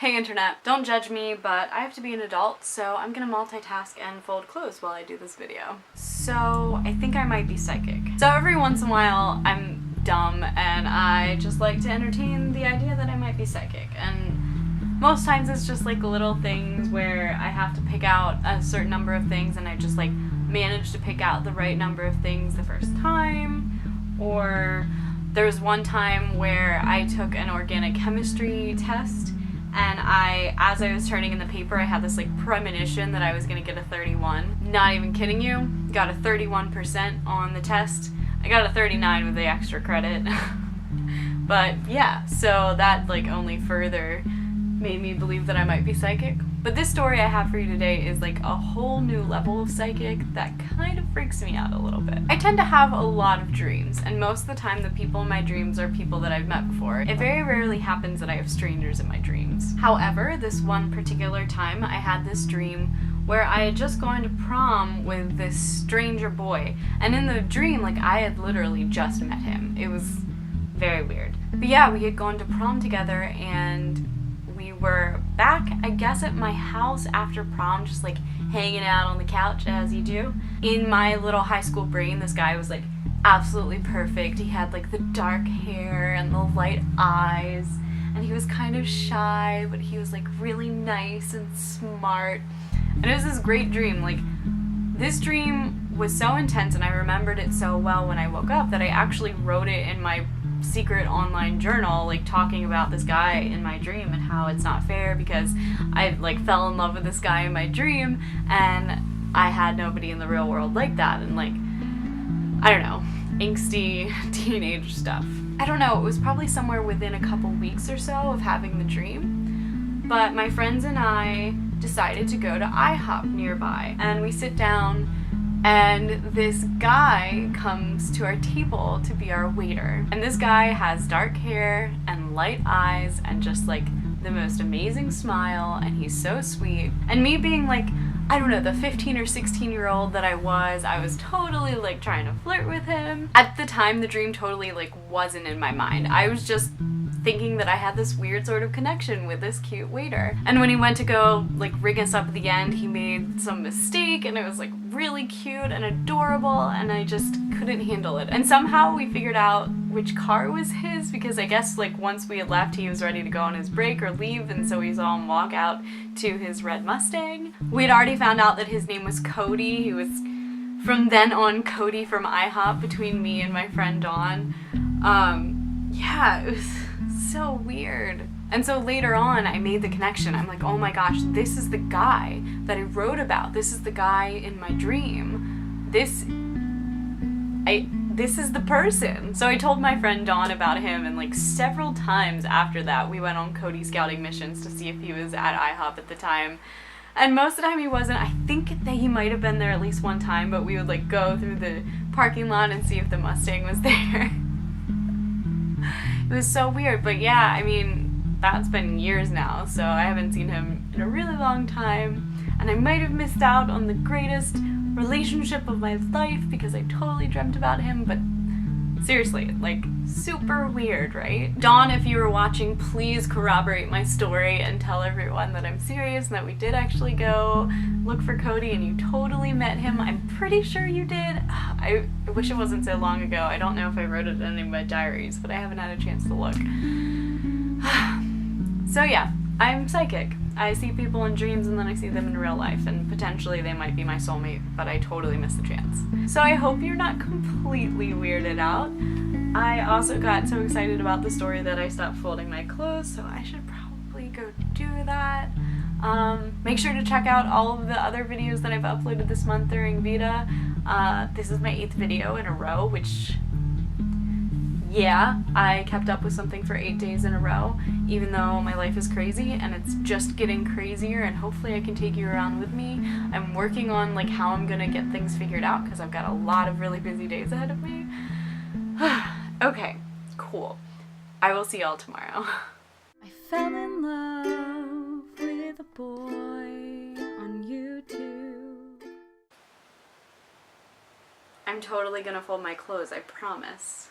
Hey internet, don't judge me, but I have to be an adult, so I'm gonna multitask and fold clothes while I do this video. So I think I might be psychic. So every once in a while I'm dumb and I just like to entertain the idea that I might be psychic, and most times it's just like little things where I have to pick out a certain number of things and I just like manage to pick out the right number of things the first time. Or there's one time where I took an organic chemistry test and as I was turning in the paper, I had this like premonition that I was gonna get a 31. Not even kidding you, got a 31% on the test. I got a 39 with the extra credit. But yeah, so that like only further made me believe that I might be psychic. But this story I have for you today is like a whole new level of psychic that kind of freaks me out a little bit. I tend to have a lot of dreams, and most of the time the people in my dreams are people that I've met before. It very rarely happens that I have strangers in my dreams. However, this one particular time I had this dream where I had just gone to prom with this stranger boy, and in the dream, like, I had literally just met him. It was very weird. But yeah, we had gone to prom together, and we were back, I guess, at my house after prom, just like hanging out on the couch as you do. In my little high school brain, this guy was like absolutely perfect. He had like the dark hair and the light eyes, and he was kind of shy, but he was like really nice and smart. And it was this great dream. Like, this dream was so intense and I remembered it so well when I woke up that I actually wrote it in my secret online journal, like talking about this guy in my dream and how it's not fair because I like fell in love with this guy in my dream and I had nobody in the real world like that, and like, I don't know, angsty teenage stuff. I don't know, it was probably somewhere within a couple weeks or so of having the dream, but my friends and I decided to go to IHOP nearby, and we sit down and this guy comes to our table to be our waiter. And this guy has dark hair and light eyes and just like the most amazing smile, and he's so sweet. And me being like, I don't know, the 15 or 16-year-old that I was totally like trying to flirt with him. At the time, the dream totally like wasn't in my mind. I was just thinking that I had this weird sort of connection with this cute waiter. And when he went to go like ring us up at the end, he made some mistake and it was like really cute and adorable, and I just couldn't handle it. And somehow we figured out which car was his, because I guess like once we had left, he was ready to go on his break or leave, and so we saw him walk out to his red Mustang. We'd already found out that his name was Cody. He was from then on Cody from IHOP between me and my friend Dawn. Yeah, it was so weird. And so later on, I made the connection. I'm like, oh my gosh, this is the guy that I wrote about. This is the guy in my dream. This is the person. So I told my friend Dawn about him, and like several times after that, we went on Cody scouting missions to see if he was at IHOP at the time. And most of the time he wasn't. I think that he might have been there at least one time, but we would like go through the parking lot and see if the Mustang was there. It was so weird, but yeah, I mean, that's been years now, so I haven't seen him in a really long time, and I might have missed out on the greatest relationship of my life because I totally dreamt about him, but seriously, like, super weird, right? Dawn, if you were watching, please corroborate my story and tell everyone that I'm serious and that we did actually go look for Cody and you totally met him. I'm pretty sure you did. I wish it wasn't so long ago. I don't know if I wrote it in any of my diaries, but I haven't had a chance to look. So yeah, I'm psychic. I see people in dreams and then I see them in real life, and potentially they might be my soulmate, but I totally missed the chance. So I hope you're not completely weirded out. I also got so excited about the story that I stopped folding my clothes, so I should probably go do that. Make sure to check out all of the other videos that I've uploaded this month during VEDA. This is my 8th video in a row, which, yeah, I kept up with something for 8 days in a row, even though my life is crazy and it's just getting crazier, and hopefully I can take you around with me. I'm working on like how I'm gonna get things figured out because I've got a lot of really busy days ahead of me. Okay, cool. I will see y'all tomorrow. I fell in love with a boy on YouTube. I'm totally gonna fold my clothes, I promise.